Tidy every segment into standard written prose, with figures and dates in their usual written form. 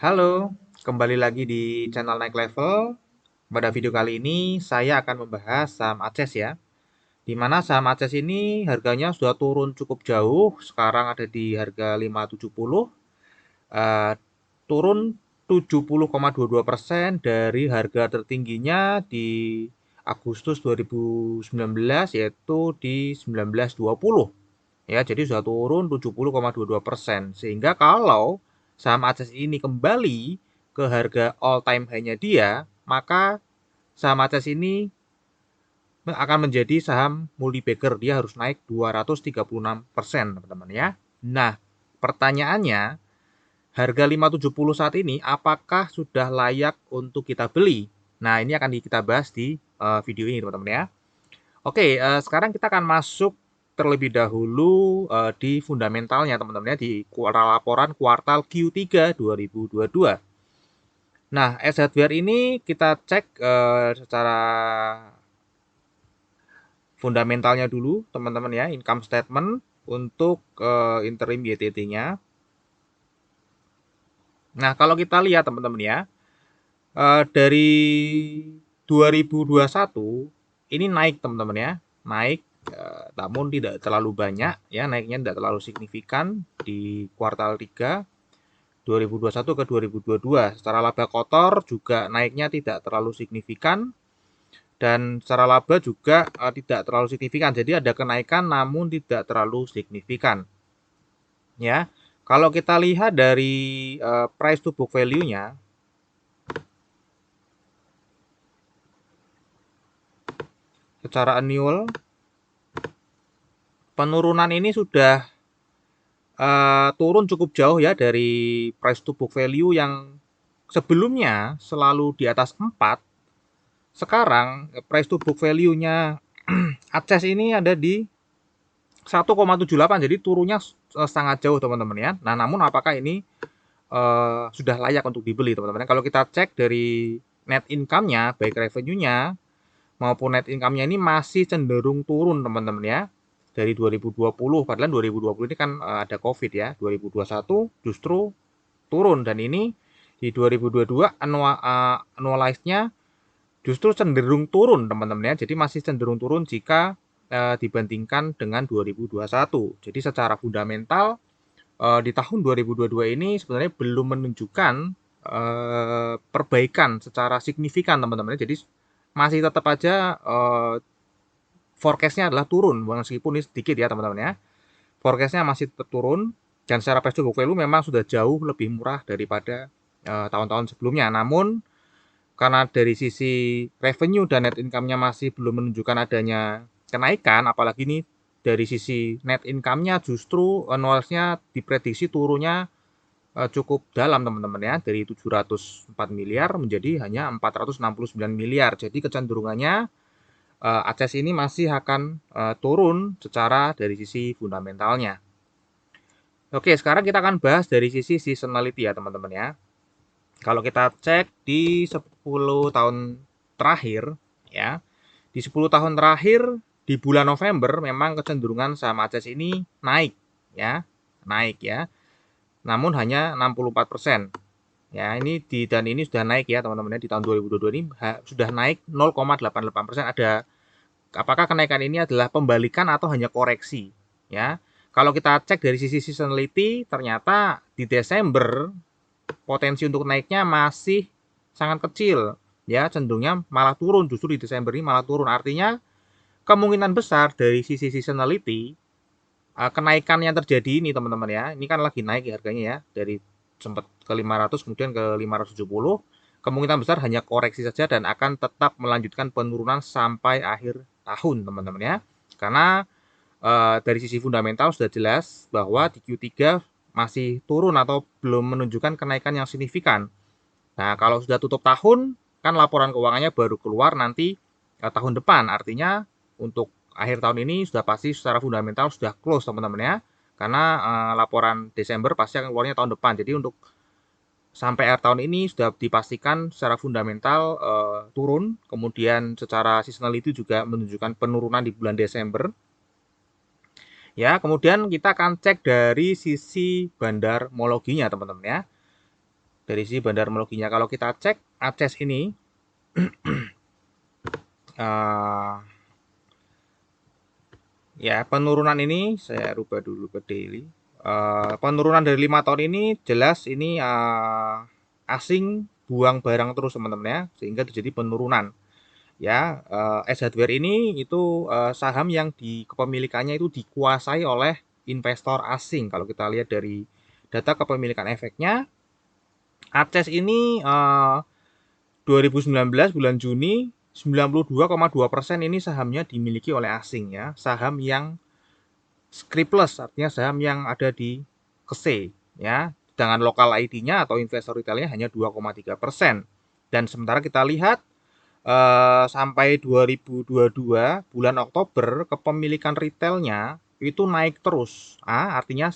Halo, kembali lagi di channel Naik Level. Pada video kali ini saya akan membahas saham Aces ya. Di mana saham Aces ini harganya sudah turun cukup jauh, sekarang ada di harga 570, eh, turun 70,22% dari harga tertingginya di Agustus 2019 yaitu di 1920. Ya, jadi sudah turun 70,22%. Sehingga kalau saham Aces ini kembali ke harga all time high-nya dia, maka saham Aces ini akan menjadi saham multi bagger. Dia harus naik 236%, teman-teman ya. Nah, pertanyaannya, harga 570 saat ini apakah sudah layak untuk kita beli? Nah, ini akan kita bahas di video ini, teman-teman ya. Oke, sekarang kita akan masuk terlebih dahulu di fundamentalnya teman-teman ya, di laporan kuartal Q3 2022. Nah, S Hardware ini kita cek secara fundamentalnya dulu teman-teman ya, income statement untuk interim YTT-nya. Nah, kalau kita lihat teman-teman ya, dari 2021 ini naik teman-teman ya, naik, namun tidak terlalu banyak ya, naiknya tidak terlalu signifikan di kuartal 3 2021 ke 2022. Secara laba kotor juga naiknya tidak terlalu signifikan, dan secara laba juga tidak terlalu signifikan. Jadi ada kenaikan namun tidak terlalu signifikan ya. Kalau kita lihat dari price to book value-nya secara annual, penurunan ini sudah turun cukup jauh ya dari price to book value yang sebelumnya selalu di atas 4. Sekarang price to book value-nya Aces ini ada di 1,78, jadi turunnya sangat jauh teman-teman ya. Nah, namun apakah ini sudah layak untuk dibeli teman-teman? Kalau kita cek dari net income-nya, baik revenue-nya maupun net income-nya ini masih cenderung turun teman-teman ya. Dari 2020, padahal 2020 ini kan ada Covid ya. 2021 justru turun, dan ini di 2022 annualized-nya justru cenderung turun teman-teman ya. Jadi masih cenderung turun jika dibandingkan dengan 2021. Jadi secara fundamental di tahun 2022 ini sebenarnya belum menunjukkan perbaikan secara signifikan teman-teman. Jadi masih tetap aja forecast-nya adalah turun, meskipun ini sedikit ya teman-teman ya. Forecast-nya masih tetap turun, dan secara price to book value memang sudah jauh lebih murah daripada tahun-tahun sebelumnya. Namun karena dari sisi revenue dan net income-nya masih belum menunjukkan adanya kenaikan, apalagi ini dari sisi net income-nya justru annual-nya diprediksi turunnya cukup dalam teman-teman ya, dari 704 miliar menjadi hanya 469 miliar. Jadi kecenderungannya Aces ini masih akan turun secara dari sisi fundamentalnya. Oke, sekarang kita akan bahas dari sisi seasonality ya teman-teman ya. Kalau kita cek di 10 tahun terakhir ya, di 10 tahun terakhir di bulan November memang kecenderungan saham Aces ini naik ya, naik ya. Namun hanya 64%. Ya, dan ini sudah naik ya teman-teman ya, di tahun 2022 ini sudah naik 0,88%. Apakah kenaikan ini adalah pembalikan atau hanya koreksi ya? Kalau kita cek dari sisi seasonality, ternyata di Desember potensi untuk naiknya masih sangat kecil ya, cenderungnya malah turun, justru di Desember ini malah turun. Artinya kemungkinan besar dari sisi seasonality kenaikan yang terjadi ini teman-teman ya, ini kan lagi naik ya harganya ya, dari sempat ke 500 kemudian ke 570, kemungkinan besar hanya koreksi saja dan akan tetap melanjutkan penurunan sampai akhir tahun teman-teman ya. Karena dari sisi fundamental sudah jelas bahwa di Q3 masih turun atau belum menunjukkan kenaikan yang signifikan. Nah, kalau sudah tutup tahun, kan laporan keuangannya baru keluar nanti tahun depan. Artinya untuk akhir tahun ini sudah pasti secara fundamental sudah close teman-teman ya. Karena laporan Desember pasti akan keluarnya tahun depan. Jadi untuk sampai akhir tahun ini sudah dipastikan secara fundamental turun. Kemudian secara seasonal itu juga menunjukkan penurunan di bulan Desember. Ya, kemudian kita akan cek dari sisi bandarmologinya teman-teman ya. dari sisi bandarmologinya. Kalau kita cek ACES ini, ya penurunan ini saya rubah dulu ke daily. Penurunan dari 5 tahun ini jelas ini asing buang barang terus teman-teman ya, sehingga terjadi penurunan. Ya, S Hardware ini itu saham yang di kepemilikannya itu dikuasai oleh investor asing. Kalau kita lihat dari data kepemilikan efeknya, ACES ini 2019 bulan Juni 92,2% ini sahamnya dimiliki oleh asing ya, saham yang scriptless artinya saham yang ada di KSE ya. Dengan lokal ID-nya atau investor retailnya hanya 2,3%. Dan sementara kita lihat sampai 2022 bulan Oktober kepemilikan retailnya itu naik terus. Artinya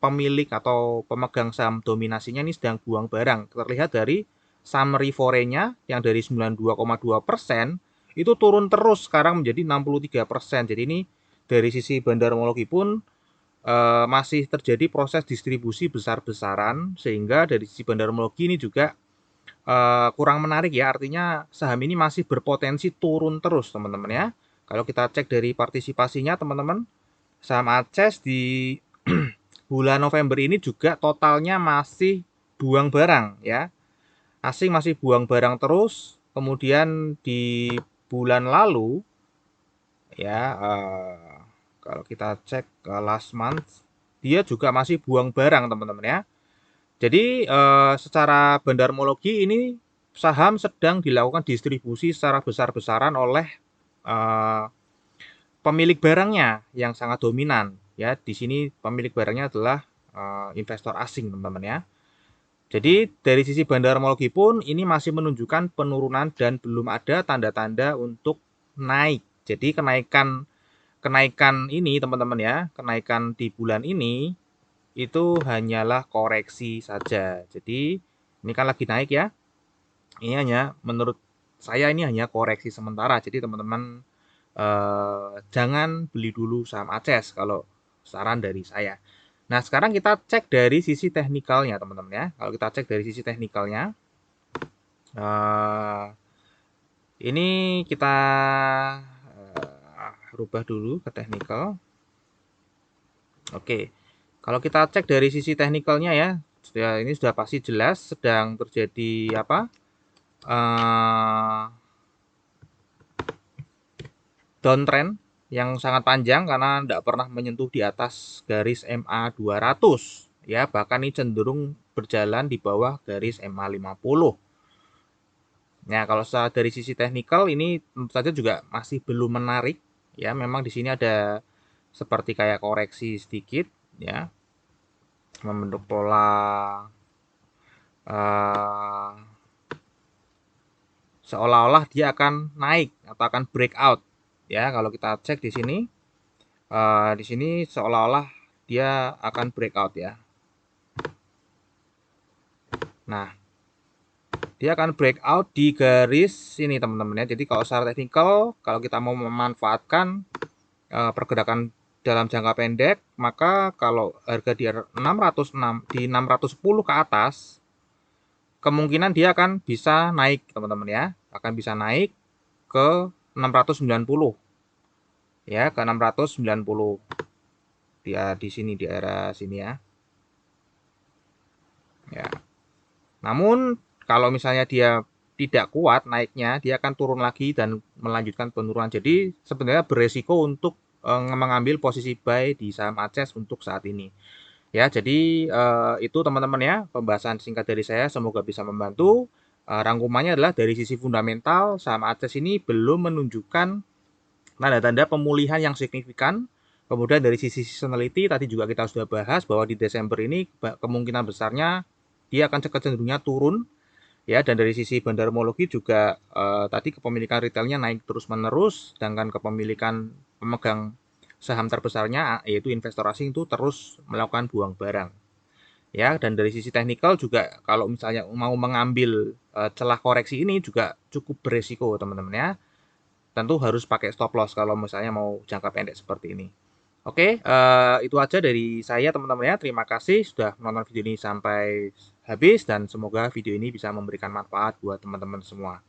pemilik atau pemegang saham dominasinya ini sedang buang barang. Terlihat dari summary fore-nya yang dari 92,2% itu turun terus sekarang menjadi 63%. Jadi ini dari sisi bandarmologi pun masih terjadi proses distribusi besar-besaran, sehingga dari sisi bandarmologi ini juga kurang menarik ya, artinya saham ini masih berpotensi turun terus teman-teman ya. Kalau kita cek dari partisipasinya teman-teman, saham ACES di bulan November ini juga totalnya masih buang barang ya. Asing masih buang barang terus, kemudian di bulan lalu ya, kalau kita cek last month dia juga masih buang barang teman-teman ya. Jadi secara bandarmologi ini saham sedang dilakukan distribusi secara besar-besaran oleh pemilik barangnya yang sangat dominan ya. Di sini pemilik barangnya adalah investor asing teman-teman ya. Jadi dari sisi bandarmologi pun ini masih menunjukkan penurunan dan belum ada tanda-tanda untuk naik. Jadi kenaikan ini teman-teman ya, kenaikan di bulan ini itu hanyalah koreksi saja. Jadi ini kan lagi naik ya. Ini hanya menurut saya ini hanya koreksi sementara. Jadi teman-teman jangan beli dulu saham ACES kalau saran dari saya. Nah, sekarang kita cek dari sisi teknikalnya teman-teman ya. Kalau kita cek dari sisi teknikalnya, ini kita rubah dulu ke teknikal. Oke, kalau kita cek dari sisi teknikalnya ya, ini sudah pasti jelas sedang terjadi apa? Downtrend yang sangat panjang karena tidak pernah menyentuh di atas garis MA 200 ya, bahkan ini cenderung berjalan di bawah garis MA 50. Nah, kalau dari sisi teknikal ini tentu saja juga masih belum menarik ya. Memang di sini ada seperti kayak koreksi sedikit ya, membentuk pola seolah-olah dia akan naik atau akan breakout ya. Kalau kita cek di sini seolah-olah dia akan breakout ya. Nah, dia akan breakout di garis sini teman-teman ya. Jadi kalau secara teknikal, kalau kita mau memanfaatkan pergerakan dalam jangka pendek, maka kalau harga di 606 di 610 ke atas, kemungkinan dia akan bisa naik teman-teman ya, akan bisa naik ke 690 ya, ke 690 dia di sini di area sini ya. Ya. Namun kalau misalnya dia tidak kuat naiknya, dia akan turun lagi dan melanjutkan penurunan. Jadi sebenarnya beresiko untuk mengambil posisi buy di saham ACES untuk saat ini. Ya, jadi itu teman-teman ya pembahasan singkat dari saya, semoga bisa membantu. Rangkumannya adalah dari sisi fundamental saham ACES ini belum menunjukkan tanda-tanda pemulihan yang signifikan. Kemudian dari sisi seasonality tadi juga kita sudah bahas bahwa di Desember ini kemungkinan besarnya dia akan cenderungnya turun ya, dan dari sisi bandarmologi juga tadi kepemilikan retailnya naik terus-menerus, sedangkan kepemilikan pemegang saham terbesarnya yaitu investor asing itu terus melakukan buang barang. Ya, dan dari sisi teknikal juga kalau misalnya mau mengambil celah koreksi ini juga cukup beresiko teman-teman ya. Tentu harus pakai stop loss kalau misalnya mau jangka pendek seperti ini. Oke, itu aja dari saya teman-teman ya. Terima kasih sudah menonton video ini sampai habis dan semoga video ini bisa memberikan manfaat buat teman-teman semua.